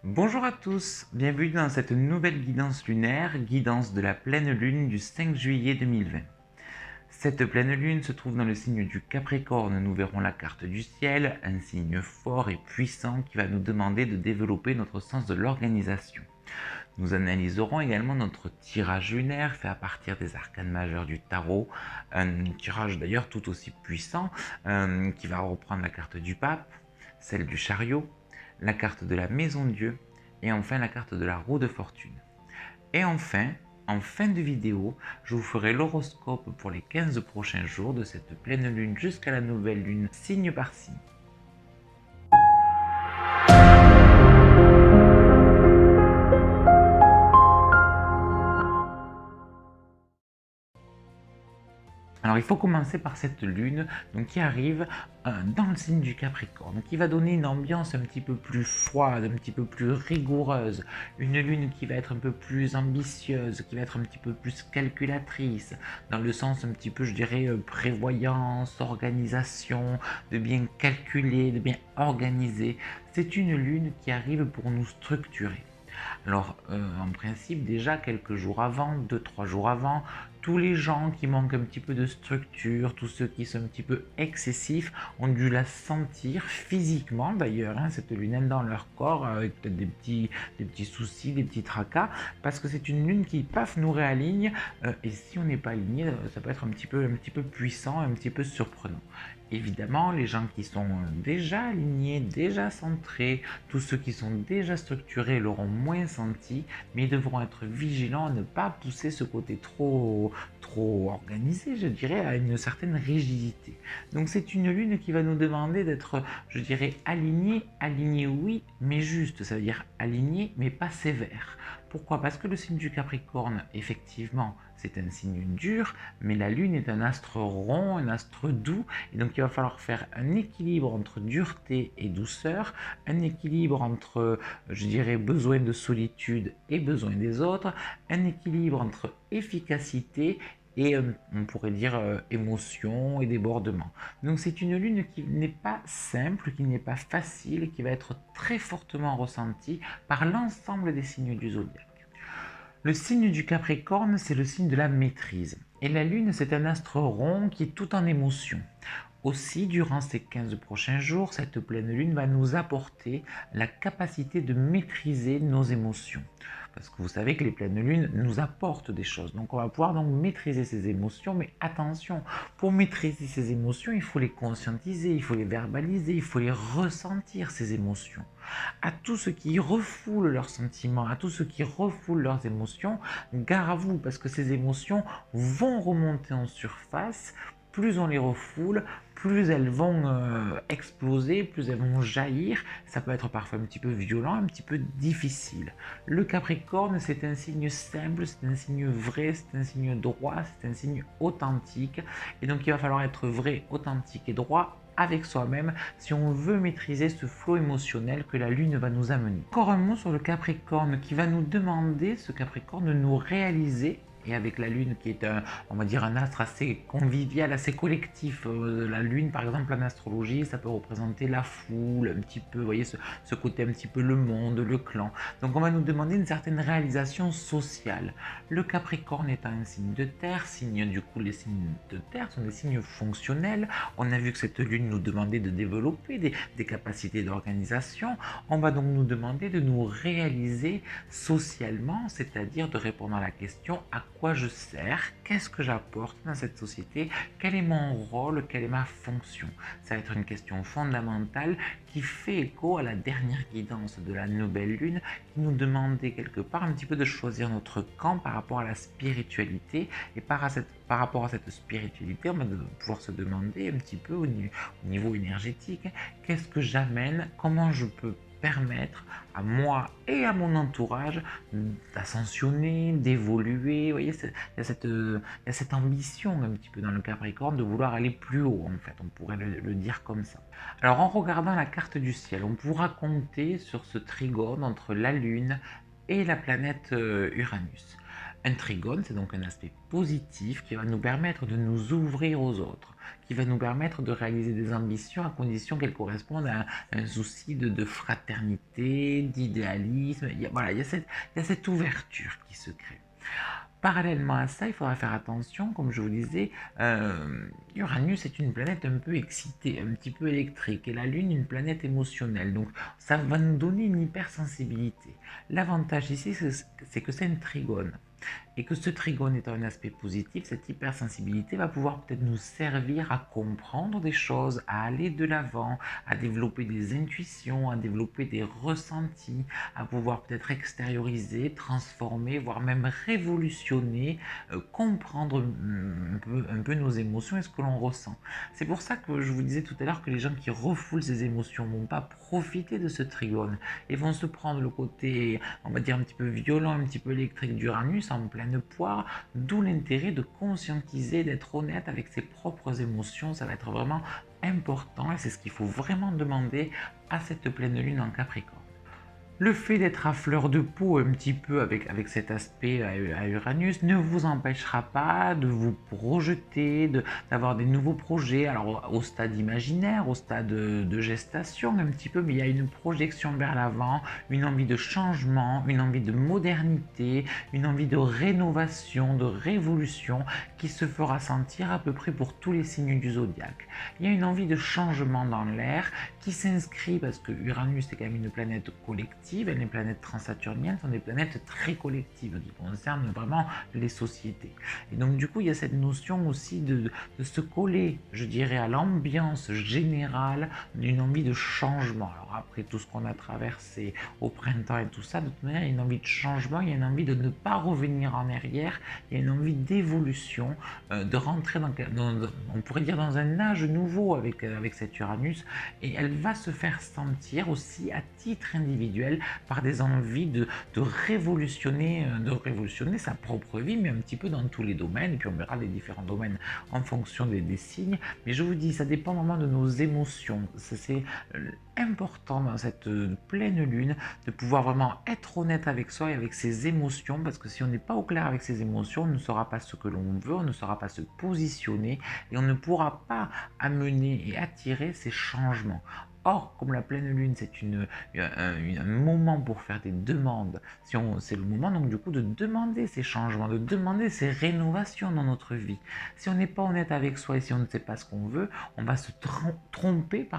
Bonjour à tous, bienvenue dans cette nouvelle guidance lunaire, guidance de la pleine lune du 5 juillet 2020. Cette pleine lune se trouve dans le signe du Capricorne, nous verrons la carte du ciel, un signe fort et puissant qui va nous demander de développer notre sens de l'organisation. Nous analyserons également notre tirage lunaire fait à partir des arcanes majeurs du tarot, un tirage d'ailleurs tout aussi puissant qui va reprendre la carte du pape, celle du chariot, la carte de la maison Dieu et enfin la carte de la roue de fortune. Et enfin, en fin de vidéo, je vous ferai l'horoscope pour les 15 prochains jours de cette pleine lune jusqu'à la nouvelle lune, signe par signe. Alors il faut commencer par cette lune qui arrive dans le signe du Capricorne, qui va donner une ambiance un petit peu plus froide, un petit peu plus rigoureuse, une lune qui va être un peu plus ambitieuse, qui va être un petit peu plus calculatrice, dans le sens un petit peu, je dirais, prévoyance, organisation, de bien calculer, de bien organiser. C'est une lune qui arrive pour nous structurer. Alors, en principe, déjà quelques jours avant, 2-3 jours avant, tous les gens qui manquent un petit peu de structure, tous ceux qui sont un petit peu excessifs, ont dû la sentir physiquement d'ailleurs, cette lune dans leur corps, avec peut-être des petits soucis, des petits tracas, parce que c'est une lune qui, paf, nous réaligne, et si on n'est pas aligné, ça peut être un petit peu puissant, un petit peu surprenant. Évidemment, les gens qui sont déjà alignés, déjà centrés, tous ceux qui sont déjà structurés l'auront moins senti, mais ils devront être vigilants à ne pas pousser ce côté trop organisé, je dirais, à une certaine rigidité. Donc c'est une lune qui va nous demander d'être, je dirais, aligné oui, mais juste, ça veut dire aligné, mais pas sévère. Pourquoi? Parce que le signe du Capricorne, effectivement, c'est un signe dur, mais la lune est un astre rond, un astre doux, et donc il va falloir faire un équilibre entre dureté et douceur, un équilibre entre, je dirais, besoin de solitude et besoin des autres, un équilibre entre efficacité et on pourrait dire émotion et débordement. Donc c'est une lune qui n'est pas simple, qui n'est pas facile, qui va être très fortement ressentie par l'ensemble des signes du zodiaque. Le signe du Capricorne, c'est le signe de la maîtrise. Et la Lune, c'est un astre rond qui est tout en émotion. Aussi, durant ces 15 prochains jours, cette pleine lune va nous apporter la capacité de maîtriser nos émotions. Parce que vous savez que les pleines lunes nous apportent des choses. Donc on va pouvoir donc maîtriser ces émotions, mais attention, pour maîtriser ces émotions, il faut les conscientiser, il faut les verbaliser, il faut les ressentir, ces émotions. À tous ceux qui refoulent leurs sentiments, à tous ceux qui refoulent leurs émotions, gare à vous, parce que ces émotions vont remonter en surface. Plus on les refoule, plus elles vont exploser, plus elles vont jaillir. Ça peut être parfois un petit peu violent, un petit peu difficile. Le Capricorne, c'est un signe simple, c'est un signe vrai, c'est un signe droit, c'est un signe authentique. Et donc il va falloir être vrai, authentique et droit avec soi-même si on veut maîtriser ce flot émotionnel que la Lune va nous amener. Encore un mot sur le Capricorne qui va nous demander, ce Capricorne, de nous réaliser. Et avec la Lune qui est on va dire un astre assez convivial, assez collectif. La Lune, par exemple, en astrologie, ça peut représenter la foule, un petit peu, vous voyez, ce côté un petit peu le monde, le clan. Donc on va nous demander une certaine réalisation sociale. Le Capricorne étant un signe de terre, du coup les signes de terre sont des signes fonctionnels. On a vu que cette Lune nous demandait de développer des capacités d'organisation. On va donc nous demander de nous réaliser socialement, c'est-à-dire de répondre à la question à quoi je sers, qu'est-ce que j'apporte dans cette société, quel est mon rôle, quelle est ma fonction. Ça va être une question fondamentale qui fait écho à la dernière guidance de la nouvelle lune qui nous demandait quelque part un petit peu de choisir notre camp par rapport à la spiritualité et par rapport à cette spiritualité, on va pouvoir se demander un petit peu au niveau énergétique, qu'est-ce que j'amène, comment je peux permettre à moi et à mon entourage d'ascensionner, d'évoluer. Vous voyez, il y a cette ambition un petit peu dans le Capricorne de vouloir aller plus haut, en fait, on pourrait le dire comme ça. Alors en regardant la carte du ciel, on pourra compter sur ce trigone entre la Lune et la planète Uranus. Un trigone, c'est donc un aspect positif qui va nous permettre de nous ouvrir aux autres, qui va nous permettre de réaliser des ambitions à condition qu'elles correspondent à un souci de fraternité, d'idéalisme. Voilà, il y a cette ouverture qui se crée. Parallèlement à ça, il faudra faire attention, comme je vous disais, Uranus est une planète un peu excitée, un petit peu électrique, et la Lune une planète émotionnelle, donc ça va nous donner une hypersensibilité. L'avantage ici, c'est que c'est un trigone, et que ce trigone étant un aspect positif, cette hypersensibilité va pouvoir peut-être nous servir à comprendre des choses, à aller de l'avant, à développer des intuitions, à développer des ressentis, à pouvoir peut-être extérioriser, transformer, voire même révolutionner, comprendre un peu nos émotions et ce que l'on ressent. C'est pour ça que je vous disais tout à l'heure que les gens qui refoulent ces émotions ne vont pas profiter de ce trigone et vont se prendre le côté, on va dire, un petit peu violent, un petit peu électrique d'Uranus en pleine poire, d'où l'intérêt de conscientiser, d'être honnête avec ses propres émotions. Ça va être vraiment important et c'est ce qu'il faut vraiment demander à cette pleine lune en Capricorne. Le fait d'être à fleur de peau un petit peu avec cet aspect à Uranus ne vous empêchera pas de vous projeter, d'avoir des nouveaux projets, alors au stade imaginaire, au stade de gestation un petit peu, mais il y a une projection vers l'avant, une envie de changement, une envie de modernité, une envie de rénovation, de révolution qui se fera sentir à peu près pour tous les signes du zodiaque. Il y a une envie de changement dans l'air qui s'inscrit parce que Uranus est quand même une planète collective. Les planètes transsaturniennes sont des planètes très collectives qui concernent vraiment les sociétés. Et donc du coup, il y a cette notion aussi de se coller, je dirais, à l'ambiance générale d'une envie de changement. Alors après tout ce qu'on a traversé au printemps et tout ça, de toute manière, il y a une envie de changement, il y a une envie de ne pas revenir en arrière, il y a une envie d'évolution, de rentrer on pourrait dire dans un âge nouveau avec cet Uranus, et elle va se faire sentir aussi à titre individuel par des envies de révolutionner sa propre vie, mais un petit peu dans tous les domaines, et puis on verra les différents domaines en fonction des signes, mais je vous dis, ça dépend vraiment de nos émotions, c'est important dans cette pleine lune de pouvoir vraiment être honnête avec soi et avec ses émotions, parce que si on n'est pas au clair avec ses émotions, on ne saura pas ce que l'on veut, on ne saura pas se positionner, et on ne pourra pas amener et attirer ces changements. Or, comme la pleine lune, c'est un moment pour faire des demandes, c'est le moment donc du coup de demander ces changements, de demander ces rénovations dans notre vie. Si on n'est pas honnête avec soi et si on ne sait pas ce qu'on veut, on va se tromper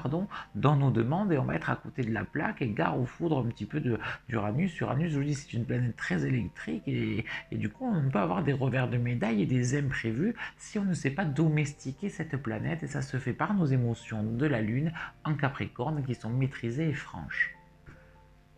dans nos demandes et on va être à côté de la plaque et gare aux foudres un petit peu d'Uranus. Uranus, je vous dis, c'est une planète très électrique et du coup, on peut avoir des revers de médaille et des imprévus si on ne sait pas domestiquer cette planète, et ça se fait par nos émotions de la lune en Capricorne qui sont maîtrisées et franches.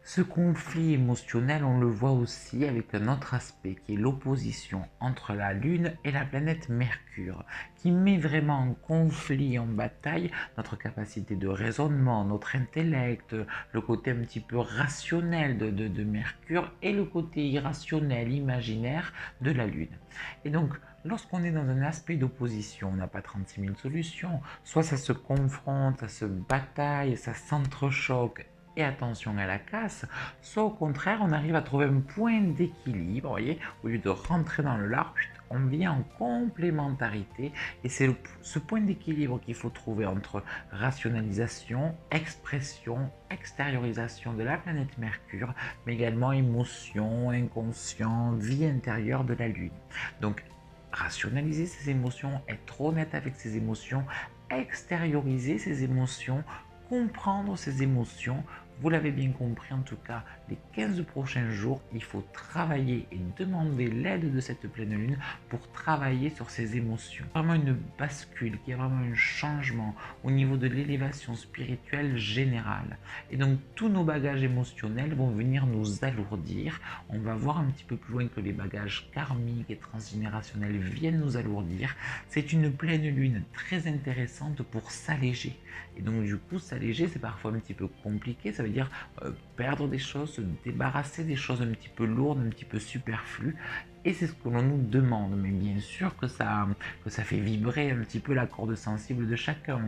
Ce conflit émotionnel, on le voit aussi avec un autre aspect qui est l'opposition entre la Lune et la planète Mercure, qui met vraiment en conflit, en bataille, notre capacité de raisonnement, notre intellect, le côté un petit peu rationnel de Mercure et le côté irrationnel, imaginaire de la Lune. Et donc, lorsqu'on est dans un aspect d'opposition, on n'a pas 36 000 solutions, soit ça se confronte, ça se bataille, ça s'entrechoque, et attention à la casse, soit au contraire on arrive à trouver un point d'équilibre, vous voyez, au lieu de rentrer dans le lard, on vient en complémentarité, et c'est ce point d'équilibre qu'il faut trouver entre rationalisation, expression, extériorisation de la planète Mercure, mais également émotion, inconscient, vie intérieure de la Lune. Donc rationaliser ses émotions, être honnête avec ses émotions, extérioriser ses émotions, comprendre ses émotions. Vous l'avez bien compris, en tout cas, les 15 prochains jours, il faut travailler et demander l'aide de cette pleine lune pour travailler sur ses émotions. Vraiment une bascule, qui est vraiment un changement au niveau de l'élévation spirituelle générale. Et donc, tous nos bagages émotionnels vont venir nous alourdir. On va voir un petit peu plus loin que les bagages karmiques et transgénérationnels viennent nous alourdir. C'est une pleine lune très intéressante pour s'alléger. Et donc, du coup, s'alléger, c'est parfois un petit peu compliqué. Ça ça veut dire perdre des choses, se débarrasser des choses un petit peu lourdes, un petit peu superflues. Et c'est ce que l'on nous demande, mais bien sûr que ça fait vibrer un petit peu la corde sensible de chacun.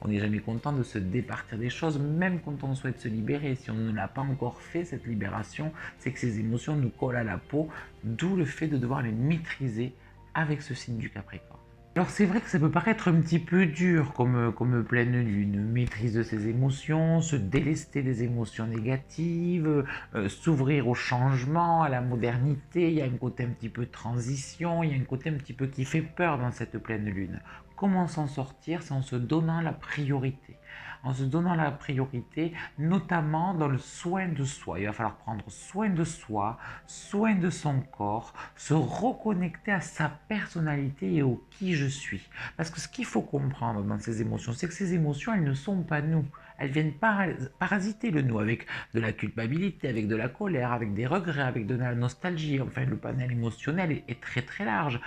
On n'est jamais content de se départir des choses, même quand on souhaite se libérer. Si on ne l'a pas encore fait, cette libération, c'est que ces émotions nous collent à la peau, d'où le fait de devoir les maîtriser avec ce signe du Capricorne. Alors c'est vrai que ça peut paraître un petit peu dur comme pleine lune, maîtrise de ses émotions, se délester des émotions négatives, s'ouvrir au changement, à la modernité, il y a un côté un petit peu transition, il y a un côté un petit peu qui fait peur dans cette pleine lune. Comment s'en sortir? C'est en se donnant la priorité. En se donnant la priorité, notamment dans le soin de soi. Il va falloir prendre soin de soi, soin de son corps, se reconnecter à sa personnalité et au qui je suis. Parce que ce qu'il faut comprendre dans ces émotions, c'est que ces émotions, elles ne sont pas nous. Elles viennent parasiter le nous avec de la culpabilité, avec de la colère, avec des regrets, avec de la nostalgie. Enfin, le panel émotionnel est très très large.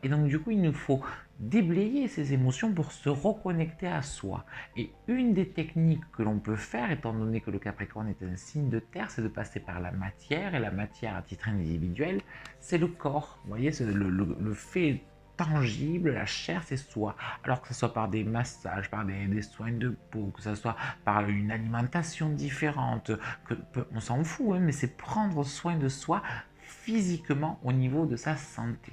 Et donc du coup, il nous faut déblayer ces émotions pour se reconnecter à soi. Et une des techniques que l'on peut faire, étant donné que le Capricorne est un signe de terre, c'est de passer par la matière. Et la matière à titre individuel, c'est le corps. Vous voyez, c'est le fait tangible, la chair, c'est soi. Alors que ce soit par des massages, par des soins de peau, que ce soit par une alimentation différente, on s'en fout, hein, mais c'est prendre soin de soi physiquement au niveau de sa santé.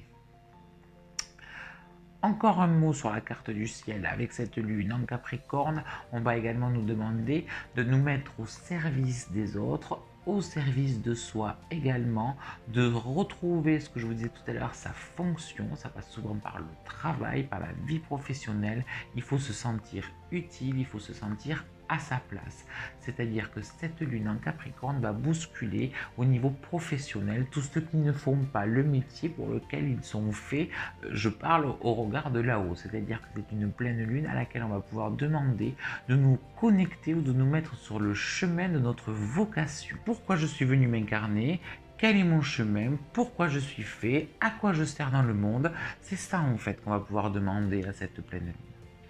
Encore un mot sur la carte du ciel. Avec cette lune en Capricorne, on va également nous demander de nous mettre au service des autres, au service de soi également, de retrouver ce que je vous disais tout à l'heure, sa fonction. Ça passe souvent par le travail, par la vie professionnelle. Il faut se sentir utile, il faut se sentir à sa place. C'est-à-dire que cette lune en Capricorne va bousculer au niveau professionnel tous ceux qui ne font pas le métier pour lequel ils sont faits. Je parle au regard de là-haut, c'est-à-dire que c'est une pleine lune à laquelle on va pouvoir demander de nous connecter ou de nous mettre sur le chemin de notre vocation. Pourquoi je suis venu m'incarner? Quel est mon chemin? Pourquoi je suis fait? À quoi je sers dans le monde? C'est ça en fait qu'on va pouvoir demander à cette pleine lune.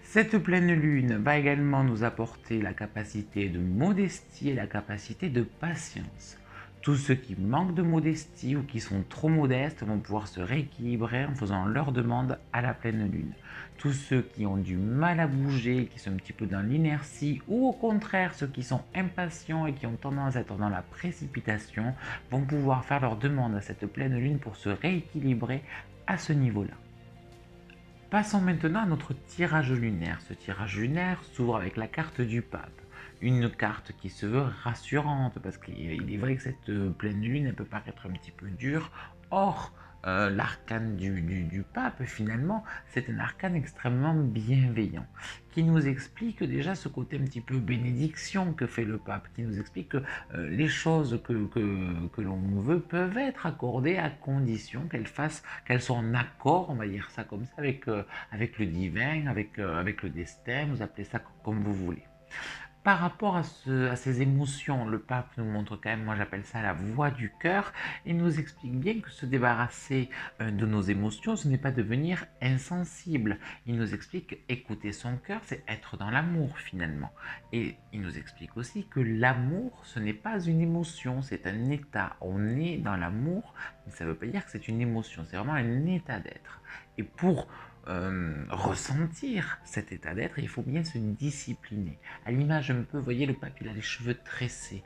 Cette pleine lune va également nous apporter la capacité de modestie et la capacité de patience. Tous ceux qui manquent de modestie ou qui sont trop modestes vont pouvoir se rééquilibrer en faisant leur demande à la pleine lune. Tous ceux qui ont du mal à bouger, qui sont un petit peu dans l'inertie, ou au contraire ceux qui sont impatients et qui ont tendance à être dans la précipitation, vont pouvoir faire leur demande à cette pleine lune pour se rééquilibrer à ce niveau-là. Passons maintenant à notre tirage lunaire. Ce tirage lunaire s'ouvre avec la carte du pape. Une carte qui se veut rassurante, parce qu'il est vrai que cette pleine lune, elle peut paraître un petit peu dure. Or, l'arcane du pape, finalement, c'est un arcane extrêmement bienveillant, qui nous explique déjà ce côté un petit peu bénédiction que fait le pape, qui nous explique que les choses que l'on veut peuvent être accordées à condition qu'elles soient en accord, on va dire ça comme ça, avec le divin, avec le destin, vous appelez ça comme vous voulez. Par rapport à ces émotions, le pape nous montre quand même, moi j'appelle ça la voix du cœur, il nous explique bien que se débarrasser de nos émotions, ce n'est pas devenir insensible. Il nous explique écouter son cœur, c'est être dans l'amour finalement. Et il nous explique aussi que l'amour, ce n'est pas une émotion, c'est un état. On est dans l'amour, mais ça ne veut pas dire que c'est une émotion, c'est vraiment un état d'être. Et pour ressentir cet état d'être, il faut bien se discipliner. À l'image un peu, vous voyez, le pape, il a les cheveux tressés.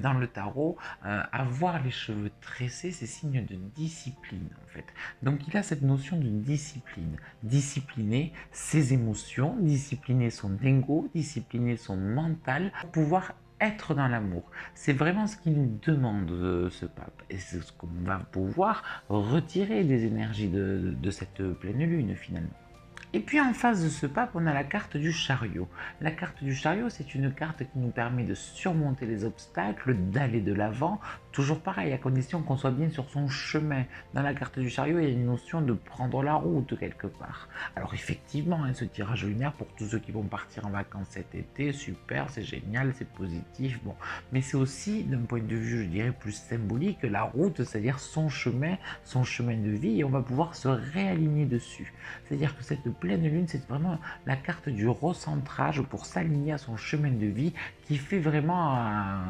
Dans le tarot, avoir les cheveux tressés, c'est signe de discipline, en fait. Donc, il a cette notion de discipline. Discipliner ses émotions, discipliner son ego, discipliner son mental, pour pouvoir être dans l'amour. C'est vraiment ce qu'il nous demande, ce pape. Et c'est ce qu'on va pouvoir retirer des énergies de cette pleine lune, finalement. Et puis en face de ce pape, on a la carte du chariot. La carte du chariot, c'est une carte qui nous permet de surmonter les obstacles, d'aller de l'avant, toujours pareil, à condition qu'on soit bien sur son chemin. Dans la carte du chariot, il y a une notion de prendre la route quelque part. Alors effectivement, ce tirage lunaire, pour tous ceux qui vont partir en vacances cet été, super, c'est génial, c'est positif, bon. Mais c'est aussi, d'un point de vue, je dirais, plus symbolique, la route, c'est-à-dire son chemin de vie, et on va pouvoir se réaligner dessus. C'est-à-dire que cette pleine lune, c'est vraiment la carte du recentrage pour s'aligner à son chemin de vie qui fait vraiment,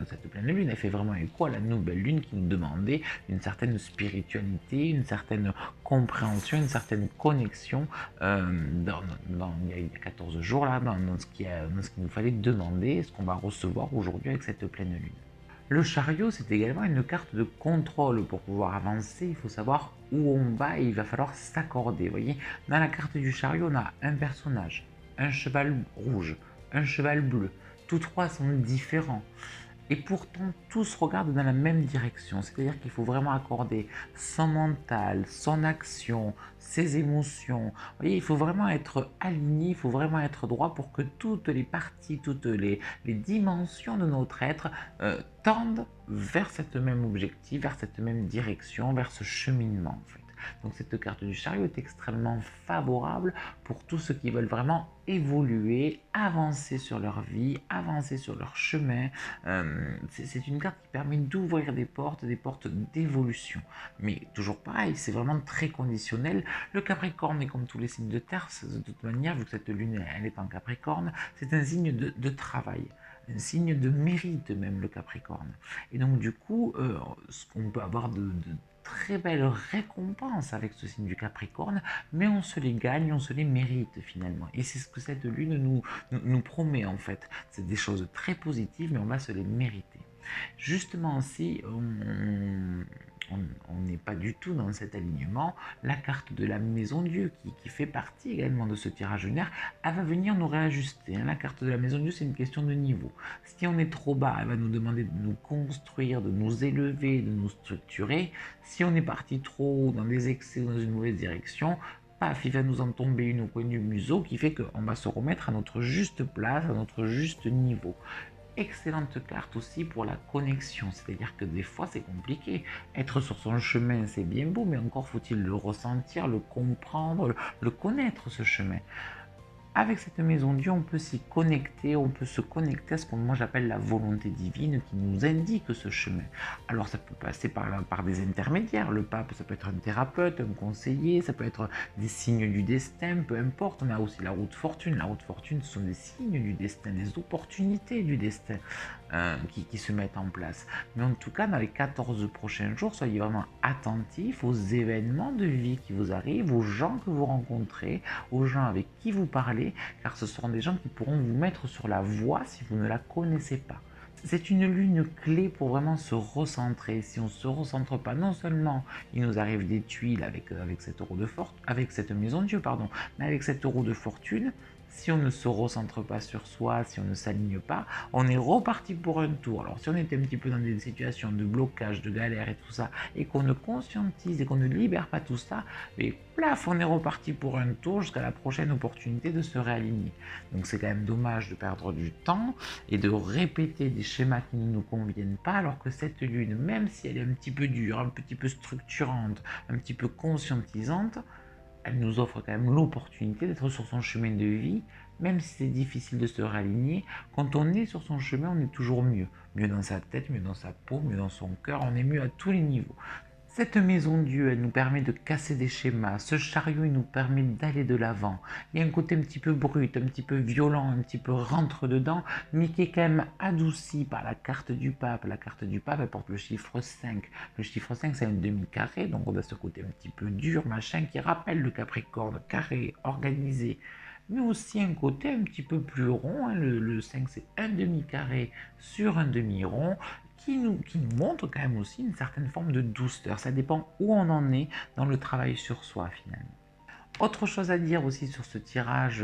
cette pleine lune, elle fait vraiment écho à la nouvelle lune qui nous demandait une certaine spiritualité, une certaine compréhension, une certaine connexion il y a 14 jours là, dans ce qu'il nous fallait demander, ce qu'on va recevoir aujourd'hui avec cette pleine lune. Le chariot, c'est également une carte de contrôle. Pour pouvoir avancer, il faut savoir où on va et il va falloir s'accorder. Vous voyez, dans la carte du chariot, on a un personnage, un cheval rouge, un cheval bleu. Tous trois sont différents. Et pourtant, tous regardent dans la même direction. C'est-à-dire qu'il faut vraiment accorder son mental, son action, ses émotions. Vous voyez, il faut vraiment être aligné, il faut vraiment être droit pour que toutes les parties, toutes les dimensions de notre être tendent vers cette même objectif, vers cette même direction, vers ce cheminement en fait. Donc cette carte du chariot est extrêmement favorable pour tous ceux qui veulent vraiment évoluer, avancer sur leur vie, avancer sur leur chemin. C'est une carte qui permet d'ouvrir des portes d'évolution. Mais toujours pareil, c'est vraiment très conditionnel. Le Capricorne est comme tous les signes de terre, de toute manière, vu que cette lune elle est en Capricorne, c'est un signe de travail. Un signe de mérite même, le Capricorne. Et donc du coup, ce qu'on peut avoir de très belles récompenses avec ce signe du Capricorne, mais on se les gagne, on se les mérite finalement. Et c'est ce que cette lune nous promet en fait. C'est des choses très positives, mais on va se les mériter. Justement, si on n'est pas du tout dans cet alignement, la carte de la Maison Dieu, qui fait partie également de ce tirage lunaire, elle va venir nous réajuster. La carte de la Maison Dieu, c'est une question de niveau. Si on est trop bas, elle va nous demander de nous construire, de nous élever, de nous structurer. Si on est parti trop haut, dans des excès ou dans une mauvaise direction, paf, il va nous en tomber une au coin du museau qui fait qu'on va se remettre à notre juste place, à notre juste niveau. Excellente carte aussi pour la connexion, c'est-à-dire que des fois c'est compliqué. Être sur son chemin c'est bien beau, mais encore faut-il le ressentir, le comprendre, le connaître ce chemin. Avec cette maison Dieu, on peut s'y connecter, on peut se connecter à ce que moi j'appelle la volonté divine qui nous indique ce chemin. Alors ça peut passer par des intermédiaires, le pape ça peut être un thérapeute, un conseiller, ça peut être des signes du destin, peu importe. On a aussi la route fortune. La route fortune ce sont des signes du destin, des opportunités du destin qui se mettent en place. Mais en tout cas, dans les 14 prochains jours, soyez vraiment attentifs aux événements de vie qui vous arrivent, aux gens que vous rencontrez, aux gens avec qui vous parlez, car ce seront des gens qui pourront vous mettre sur la voie si vous ne la connaissez pas. C'est une lune clé pour vraiment se recentrer. Si on ne se recentre pas, non seulement il nous arrive des tuiles avec cette maison Dieu, pardon, mais avec cette roue de fortune, si on ne se recentre pas sur soi, si on ne s'aligne pas, on est reparti pour un tour. Alors si on était un petit peu dans des situations de blocage, de galère et tout ça, et qu'on ne conscientise et qu'on ne libère pas tout ça, mais plaf, on est reparti pour un tour jusqu'à la prochaine opportunité de se réaligner. Donc c'est quand même dommage de perdre du temps et de répéter des schémas qui ne nous conviennent pas, alors que cette lune, même si elle est un petit peu dure, un petit peu structurante, un petit peu conscientisante, elle nous offre quand même l'opportunité d'être sur son chemin de vie, même si c'est difficile de se réaligner. Quand on est sur son chemin, on est toujours mieux. Mieux dans sa tête, mieux dans sa peau, mieux dans son cœur, on est mieux à tous les niveaux. Cette maison Dieu, elle nous permet de casser des schémas. Ce chariot, il nous permet d'aller de l'avant. Il y a un côté un petit peu brut, un petit peu violent, un petit peu rentre-dedans, mais qui est quand même adouci par la carte du pape. La carte du pape, elle porte le chiffre 5. Le chiffre 5, c'est un demi-carré, donc on a ce côté un petit peu dur, machin, qui rappelle le Capricorne, carré, organisé. Mais aussi un côté un petit peu plus rond. Le 5, c'est un demi-carré sur un demi-rond, qui nous montre quand même aussi une certaine forme de douceur. Ça dépend où on en est dans le travail sur soi finalement. Autre chose à dire aussi sur ce tirage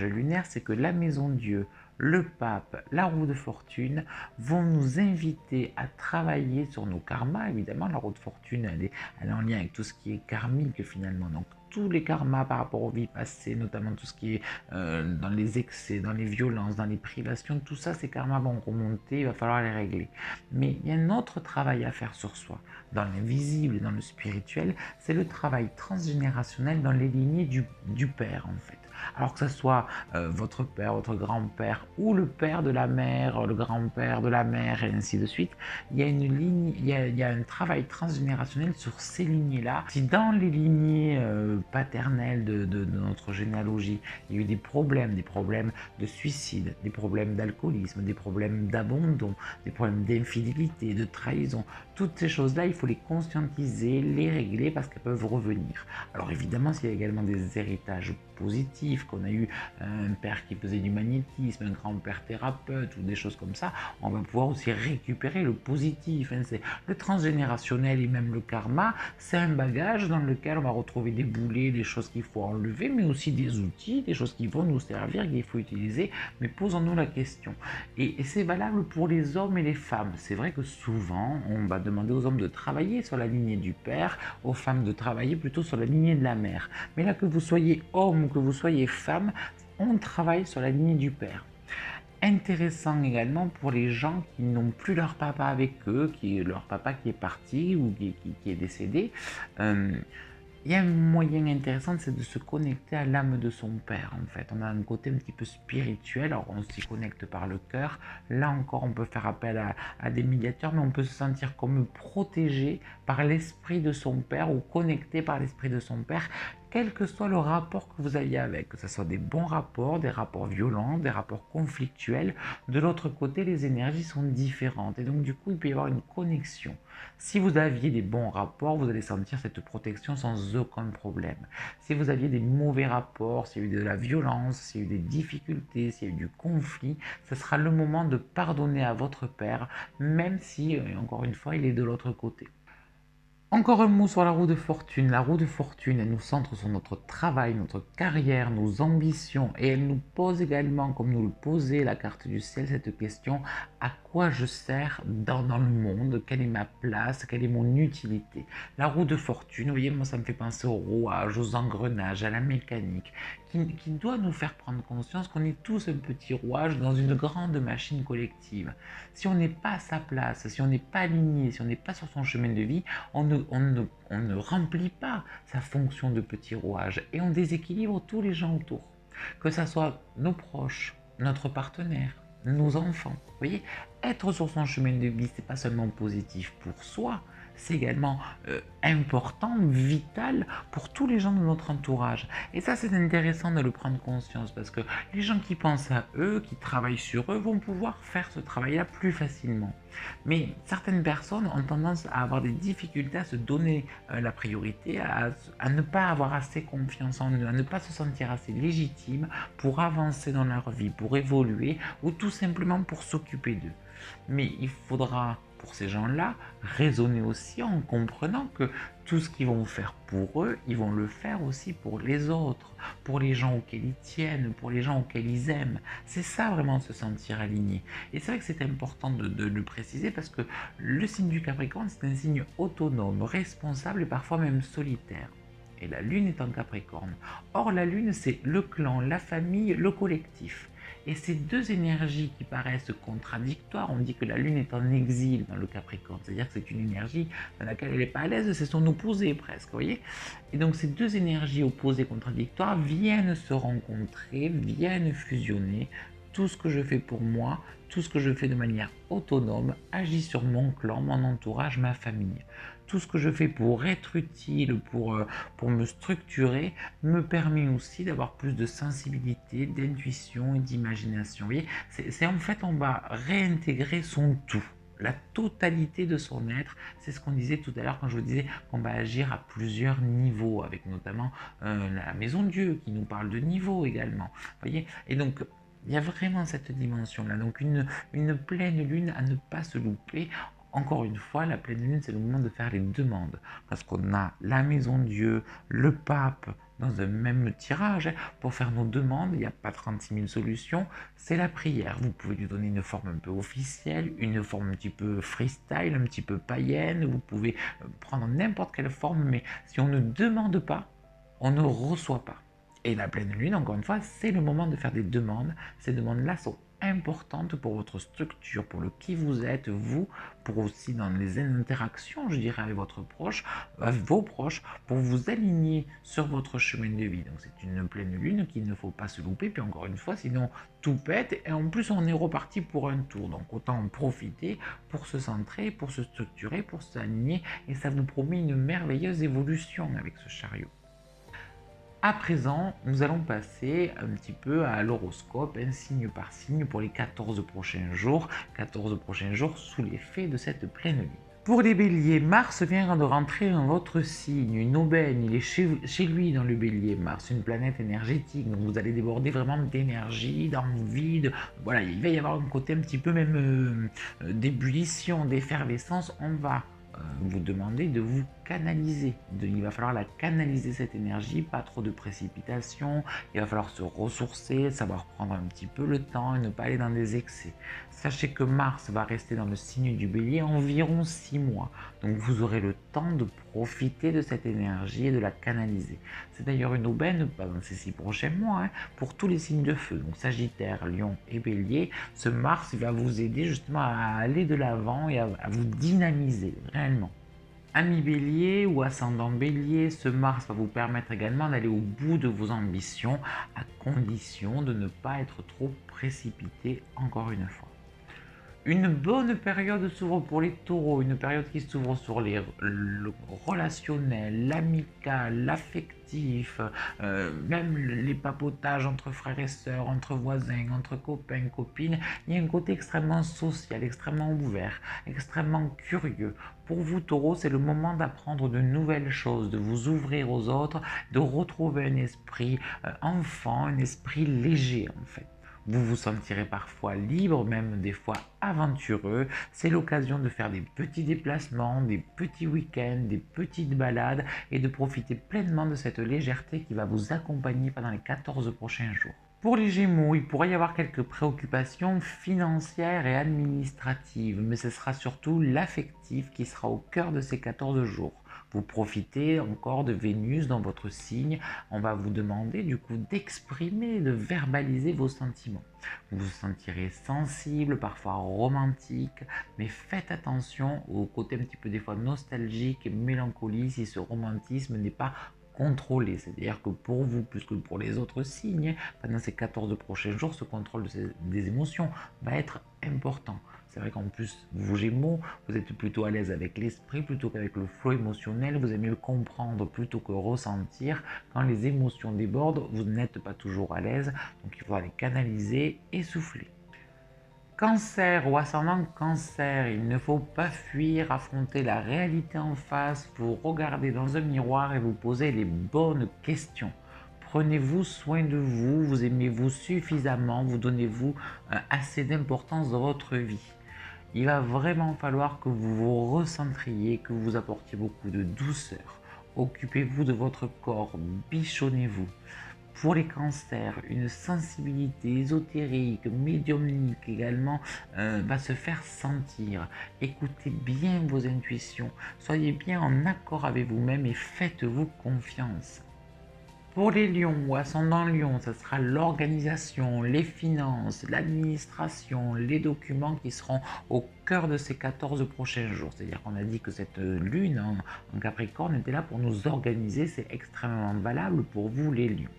lunaire, c'est que la Maison Dieu, le pape, la roue de fortune vont nous inviter à travailler sur nos karmas. Évidemment, la roue de fortune, elle est en lien avec tout ce qui est karmique finalement. Donc tous les karmas par rapport aux vies passées, notamment tout ce qui est dans les excès, dans les violences, dans les privations, tout ça, ces karmas vont remonter, il va falloir les régler. Mais il y a un autre travail à faire sur soi, dans l'invisible et dans le spirituel, c'est le travail transgénérationnel dans les lignées du père en fait. Alors que ce soit votre père, votre grand-père ou le père de la mère, le grand-père de la mère et ainsi de suite, il y a une ligne, il y a un travail transgénérationnel sur ces lignées-là. Si dans les lignées paternel de notre généalogie. Il y a eu des problèmes de suicide, des problèmes d'alcoolisme, des problèmes d'abandon, des problèmes d'infidélité, de trahison. Toutes ces choses-là, il faut les conscientiser, les régler parce qu'elles peuvent revenir. Alors évidemment, s'il y a également des héritages positifs, qu'on a eu un père qui faisait du magnétisme, un grand-père thérapeute ou des choses comme ça, on va pouvoir aussi récupérer le positif. C'est le transgénérationnel et même le karma, c'est un bagage dans lequel on va retrouver des boulets, des choses qu'il faut enlever, mais aussi des outils, des choses qui vont nous servir, qu'il faut utiliser. Mais posons-nous la question. Et c'est valable pour les hommes et les femmes. C'est vrai que souvent, on va demander aux hommes de travailler sur la lignée du père, aux femmes de travailler plutôt sur la lignée de la mère. Mais là, que vous soyez homme ou que vous soyez femme, on travaille sur la lignée du père. Intéressant également pour les gens qui n'ont plus leur papa avec eux, leur papa qui est parti ou qui est décédé. Il y a un moyen intéressant, c'est de se connecter à l'âme de son père, en fait. On a un côté un petit peu spirituel, alors on s'y connecte par le cœur. Là encore, on peut faire appel à des médiateurs, mais on peut se sentir comme protégé par l'esprit de son père ou connecté par l'esprit de son père, quel que soit le rapport que vous aviez avec, que ce soit des bons rapports, des rapports violents, des rapports conflictuels. De l'autre côté, les énergies sont différentes et donc du coup, il peut y avoir une connexion. Si vous aviez des bons rapports, vous allez sentir cette protection sans aucun problème. Si vous aviez des mauvais rapports, s'il y a eu de la violence, s'il y a eu des difficultés, s'il y a eu du conflit, ce sera le moment de pardonner à votre père, même si, encore une fois, il est de l'autre côté. Encore un mot sur la roue de fortune. La roue de fortune, elle nous centre sur notre travail, notre carrière, nos ambitions et elle nous pose également, comme nous le posait la carte du ciel, cette question: à quoi je sers dans le monde? Quelle est ma place? Quelle est mon utilité? La roue de fortune, vous voyez, moi ça me fait penser au rouage, aux engrenages, à la mécanique, qui doit nous faire prendre conscience qu'on est tous un petit rouage dans une grande machine collective. Si on n'est pas à sa place, si on n'est pas aligné, si on n'est pas sur son chemin de vie, on ne remplit pas sa fonction de petit rouage et on déséquilibre tous les gens autour. Que ce soit nos proches, notre partenaire, nos enfants. Vous voyez, être sur son chemin de vie, c'est pas seulement positif pour soi, c'est également important, vital pour tous les gens de notre entourage. Et ça, c'est intéressant de le prendre conscience parce que les gens qui pensent à eux, qui travaillent sur eux, vont pouvoir faire ce travail-là plus facilement. Mais certaines personnes ont tendance à avoir des difficultés à se donner la priorité, à ne pas avoir assez confiance en eux, à ne pas se sentir assez légitime pour avancer dans leur vie, pour évoluer ou tout simplement pour s'occuper d'eux. Mais il faudra, pour ces gens-là, raisonner aussi en comprenant que tout ce qu'ils vont faire pour eux, ils vont le faire aussi pour les autres, pour les gens auxquels ils tiennent, pour les gens auxquels ils aiment. C'est ça vraiment se sentir aligné. Et c'est vrai que c'est important de le préciser parce que le signe du Capricorne, c'est un signe autonome, responsable et parfois même solitaire. Et la Lune est en Capricorne. Or, la Lune, c'est le clan, la famille, le collectif. Et ces deux énergies qui paraissent contradictoires, on dit que la Lune est en exil dans le Capricorne, c'est-à-dire que c'est une énergie dans laquelle elle n'est pas à l'aise, c'est son opposé presque, vous voyez. Et donc ces deux énergies opposées contradictoires viennent se rencontrer, viennent fusionner. Tout ce que je fais pour moi, tout ce que je fais de manière autonome, agit sur mon clan, mon entourage, ma famille. Tout ce que je fais pour être utile, pour me structurer, me permet aussi d'avoir plus de sensibilité, d'intuition et d'imagination. Vous voyez, c'est en fait, on va réintégrer son tout. La totalité de son être, c'est ce qu'on disait tout à l'heure quand je vous disais qu'on va agir à plusieurs niveaux, avec notamment la Maison Dieu qui nous parle de niveau également. Vous voyez, et donc il y a vraiment cette dimension-là. Donc une pleine lune à ne pas se louper. Encore une fois, la pleine lune, c'est le moment de faire les demandes. Parce qu'on a la Maison Dieu, le pape, dans un même tirage. Pour faire nos demandes, il n'y a pas 36 000 solutions, c'est la prière. Vous pouvez lui donner une forme un peu officielle, une forme un petit peu freestyle, un petit peu païenne. Vous pouvez prendre n'importe quelle forme, mais si on ne demande pas, on ne reçoit pas. Et la pleine lune, encore une fois, c'est le moment de faire des demandes. Ces demandes-là sont importantes pour votre structure, pour le qui vous êtes, vous, pour aussi dans les interactions, je dirais, avec votre proche, avec vos proches, pour vous aligner sur votre chemin de vie. Donc c'est une pleine lune qu'il ne faut pas se louper, puis encore une fois, sinon tout pète, et en plus on est reparti pour un tour. Donc autant en profiter pour se centrer, pour se structurer, pour s'aligner, et ça vous promet une merveilleuse évolution avec ce chariot. À présent, nous allons passer un petit peu à l'horoscope, signe par signe pour les 14 prochains jours. 14 prochains jours sous l'effet de cette pleine lune. Pour les béliers, Mars vient de rentrer dans votre signe, une aubaine, il est chez lui dans le bélier, Mars, une planète énergétique, donc vous allez déborder vraiment d'énergie, d'envie, voilà, il va y avoir un côté un petit peu même d'ébullition, d'effervescence, on va vous demander de vous canaliser. Il va falloir la canaliser cette énergie, pas trop de précipitation, il va falloir se ressourcer, savoir prendre un petit peu le temps et ne pas aller dans des excès. Sachez que Mars va rester dans le signe du bélier environ 6 mois, donc vous aurez le temps de profiter de cette énergie et de la canaliser. C'est d'ailleurs une aubaine pendant ces 6 prochains mois pour tous les signes de feu, donc Sagittaire, Lion et Bélier. Ce Mars va vous aider justement à aller de l'avant et à vous dynamiser réellement. Ami Bélier ou ascendant Bélier, ce Mars va vous permettre également d'aller au bout de vos ambitions à condition de ne pas être trop précipité encore une fois. Une bonne période s'ouvre pour les taureaux, une période qui s'ouvre sur le relationnel, l'amical, l'affectif, même les papotages entre frères et sœurs, entre voisins, entre copains, copines. Il y a un côté extrêmement social, extrêmement ouvert, extrêmement curieux. Pour vous, taureaux, c'est le moment d'apprendre de nouvelles choses, de vous ouvrir aux autres, de retrouver un esprit enfant, un esprit léger en fait. Vous vous sentirez parfois libre, même des fois aventureux. C'est l'occasion de faire des petits déplacements, des petits week-ends, des petites balades et de profiter pleinement de cette légèreté qui va vous accompagner pendant les 14 prochains jours. Pour les Gémeaux, il pourrait y avoir quelques préoccupations financières et administratives, mais ce sera surtout l'affectif qui sera au cœur de ces 14 jours. Vous profitez encore de Vénus dans votre signe, on va vous demander du coup d'exprimer, de verbaliser vos sentiments. Vous vous sentirez sensible, parfois romantique, mais faites attention au côté un petit peu des fois nostalgique et mélancolie si ce romantisme n'est pas contrôlé. C'est-à-dire que pour vous, plus que pour les autres signes, pendant ces 14 prochains jours, ce contrôle des émotions va être important. C'est vrai qu'en plus, vous Gémeaux, vous êtes plutôt à l'aise avec l'esprit plutôt qu'avec le flot émotionnel. Vous aimez comprendre plutôt que ressentir. Quand les émotions débordent, vous n'êtes pas toujours à l'aise. Donc il faudra les canaliser et souffler. Cancer ou ascendant Cancer, il ne faut pas fuir, affronter la réalité en face, vous regarder dans un miroir et vous poser les bonnes questions. Prenez-vous soin de vous, vous aimez-vous suffisamment, vous donnez-vous assez d'importance dans votre vie. Il va vraiment falloir que vous vous recentriez, que vous apportiez beaucoup de douceur. Occupez-vous de votre corps, bichonnez-vous. Pour les cancers, une sensibilité ésotérique, médiumnique également va se faire sentir. Écoutez bien vos intuitions, soyez bien en accord avec vous-même et faites-vous confiance. Pour les lions ou ascendant lion, ce sera l'organisation, les finances, l'administration, les documents qui seront au cœur de ces 14 prochains jours. C'est-à-dire qu'on a dit que cette lune en Capricorne était là pour nous organiser, c'est extrêmement valable pour vous les lions.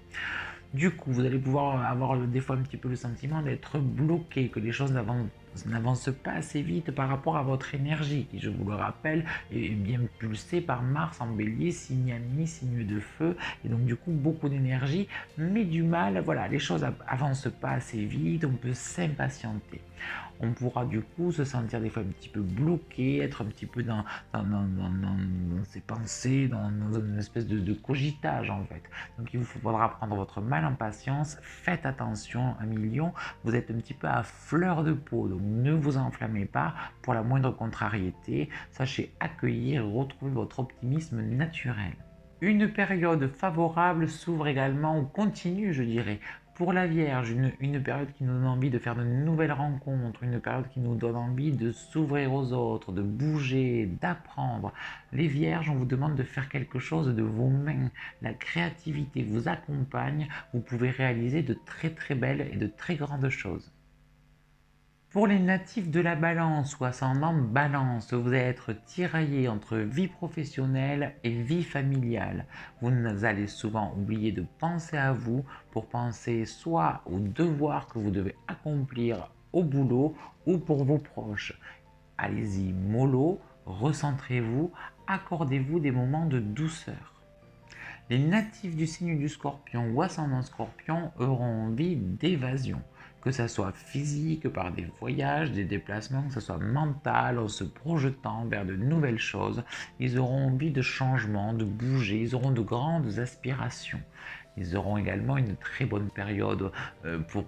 Du coup, vous allez pouvoir avoir des fois un petit peu le sentiment d'être bloqué, que les choses n'avancent pas assez vite par rapport à votre énergie, qui, je vous le rappelle, est bien pulsée par Mars en bélier, signe ami, signe de feu, et donc du coup beaucoup d'énergie, mais du mal, voilà, les choses avancent pas assez vite, on peut s'impatienter. On pourra du coup se sentir des fois un petit peu bloqué, être un petit peu dans ses pensées, dans une espèce de cogitage en fait. Donc il vous faudra prendre votre mal en patience, faites attention, un million, vous êtes un petit peu à fleur de peau, donc ne vous enflammez pas pour la moindre contrariété, sachez accueillir et retrouver votre optimisme naturel. Une période favorable s'ouvre également, ou continue je dirais, pour la Vierge, une période qui nous donne envie de faire de nouvelles rencontres, une période qui nous donne envie de s'ouvrir aux autres, de bouger, d'apprendre. Les Vierges, on vous demande de faire quelque chose de vos mains. La créativité vous accompagne, vous pouvez réaliser de très très belles et de très grandes choses. Pour les natifs de la Balance ou ascendant Balance, vous allez être tiraillé entre vie professionnelle et vie familiale. Vous allez souvent oublier de penser à vous pour penser soit aux devoirs que vous devez accomplir au boulot ou pour vos proches. Allez-y mollo, recentrez-vous, accordez-vous des moments de douceur. Les natifs du signe du Scorpion ou ascendant Scorpion auront envie d'évasion, que ça soit physique par des voyages, des déplacements, que ça soit mental, en se projetant vers de nouvelles choses. Ils auront envie de changement, de bouger, ils auront de grandes aspirations. Ils auront également une très bonne période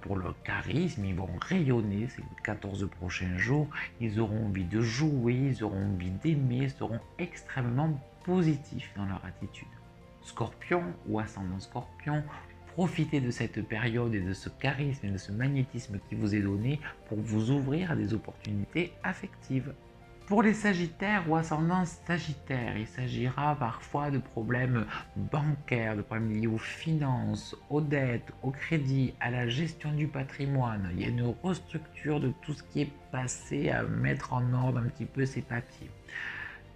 pour leur charisme, ils vont rayonner ces 14 prochains jours, ils auront envie de jouer, ils auront envie d'aimer, ils seront extrêmement positifs dans leur attitude. Scorpion ou ascendant Scorpion, profitez de cette période et de ce charisme et de ce magnétisme qui vous est donné pour vous ouvrir à des opportunités affectives. Pour les Sagittaires ou ascendants Sagittaires, il s'agira parfois de problèmes bancaires, de problèmes liés aux finances, aux dettes, au crédit, à la gestion du patrimoine. Il y a une restructure de tout ce qui est passé à mettre en ordre un petit peu ces papiers.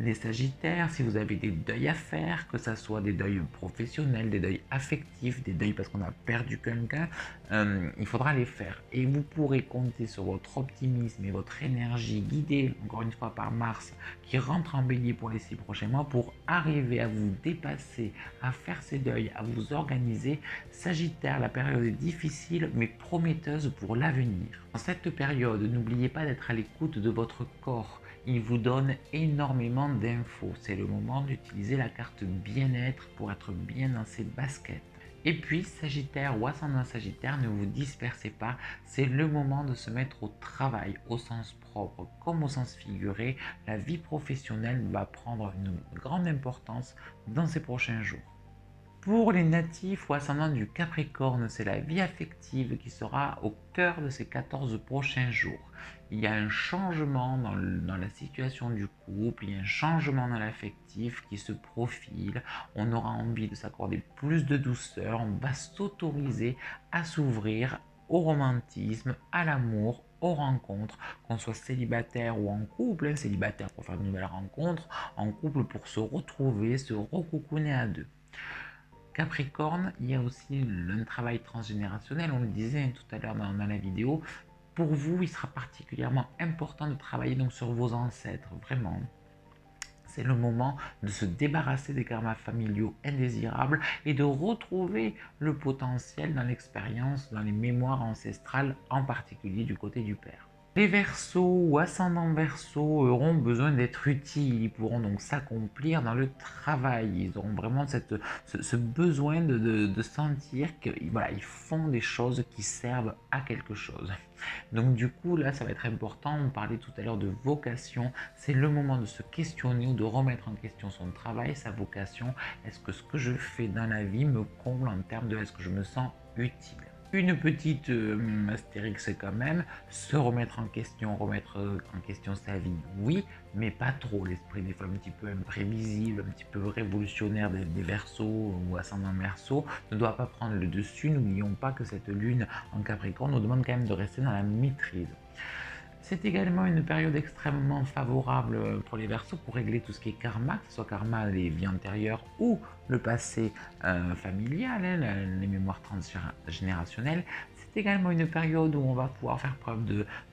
Les Sagittaires, si vous avez des deuils à faire, que ce soit des deuils professionnels, des deuils affectifs, des deuils parce qu'on a perdu quelqu'un, il faudra les faire. Et vous pourrez compter sur votre optimisme et votre énergie guidée, encore une fois par Mars, qui rentre en bélier pour les 6 prochains mois, pour arriver à vous dépasser, à faire ces deuils, à vous organiser. Sagittaire, la période est difficile mais prometteuse pour l'avenir. Dans cette période, n'oubliez pas d'être à l'écoute de votre corps. Il vous donne énormément d'infos. C'est le moment d'utiliser la carte bien-être pour être bien dans ses baskets. Et puis, Sagittaire ou ascendant Sagittaire, ne vous dispersez pas. C'est le moment de se mettre au travail, au sens propre comme au sens figuré. La vie professionnelle va prendre une grande importance dans ces prochains jours. Pour les natifs ou ascendants du Capricorne, c'est la vie affective qui sera au cœur de ces 14 prochains jours. Il y a un changement dans la situation du couple, il y a un changement dans l'affectif qui se profile. On aura envie de s'accorder plus de douceur, on va s'autoriser à s'ouvrir au romantisme, à l'amour, aux rencontres, qu'on soit célibataire ou en couple, célibataire pour faire de nouvelles rencontres, en couple pour se retrouver, se recoucouner à deux. Capricorne, il y a aussi un travail transgénérationnel, on le disait tout à l'heure dans la vidéo. Pour vous, il sera particulièrement important de travailler donc sur vos ancêtres, vraiment. C'est le moment de se débarrasser des karmas familiaux indésirables et de retrouver le potentiel dans l'expérience, dans les mémoires ancestrales, en particulier du côté du père. Les Verseaux ou ascendants Verseaux auront besoin d'être utiles, ils pourront donc s'accomplir dans le travail, ils auront vraiment ce besoin de sentir qu'ils voilà, ils font des choses qui servent à quelque chose. Donc du coup là ça va être important, on parlait tout à l'heure de vocation, c'est le moment de se questionner ou de remettre en question son travail, sa vocation. Est-ce que ce que je fais dans la vie me comble en termes de est-ce que je me sens utile? Une petite astérix quand même, se remettre en question sa vie, oui, mais pas trop. L'esprit des fois un petit peu imprévisible, un petit peu révolutionnaire des Verseaux ou ascendants Verseaux ne doit pas prendre le dessus. N'oublions pas que cette lune en Capricorne nous demande quand même de rester dans la maîtrise. C'est également une période extrêmement favorable pour les Verseaux pour régler tout ce qui est karma, que ce soit karma les vies antérieures ou le passé familial, les mémoires transgénérationnelles. C'est également une période où on va pouvoir faire preuve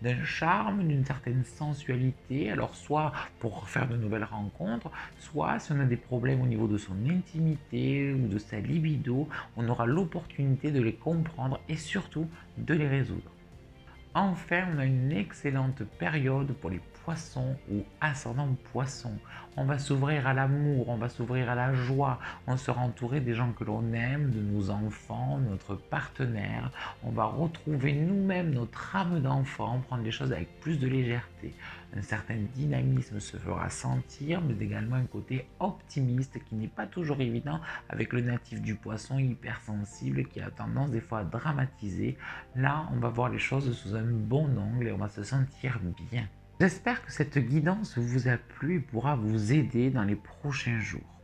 d'un charme, d'une certaine sensualité, alors soit pour faire de nouvelles rencontres, soit si on a des problèmes au niveau de son intimité ou de sa libido, on aura l'opportunité de les comprendre et surtout de les résoudre. Enfin, on a une excellente période pour les poissons ou ascendants poissons. On va s'ouvrir à l'amour, on va s'ouvrir à la joie, on sera entouré des gens que l'on aime, de nos enfants, de notre partenaire. On va retrouver nous-mêmes notre âme d'enfant, prendre les choses avec plus de légèreté. Un certain dynamisme se fera sentir, mais également un côté optimiste qui n'est pas toujours évident avec le natif du poisson hypersensible qui a tendance des fois à dramatiser. Là, on va voir les choses sous un bon angle et on va se sentir bien. J'espère que cette guidance vous a plu et pourra vous aider dans les prochains jours.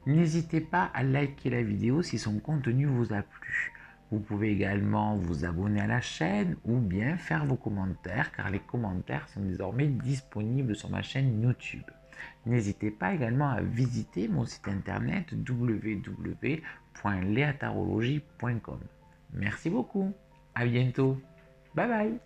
N'hésitez pas à liker la vidéo si son contenu vous a plu. Vous pouvez également vous abonner à la chaîne ou bien faire vos commentaires car les commentaires sont désormais disponibles sur ma chaîne YouTube. N'hésitez pas également à visiter mon site internet www.leatarologie.com. Merci beaucoup, à bientôt, bye bye.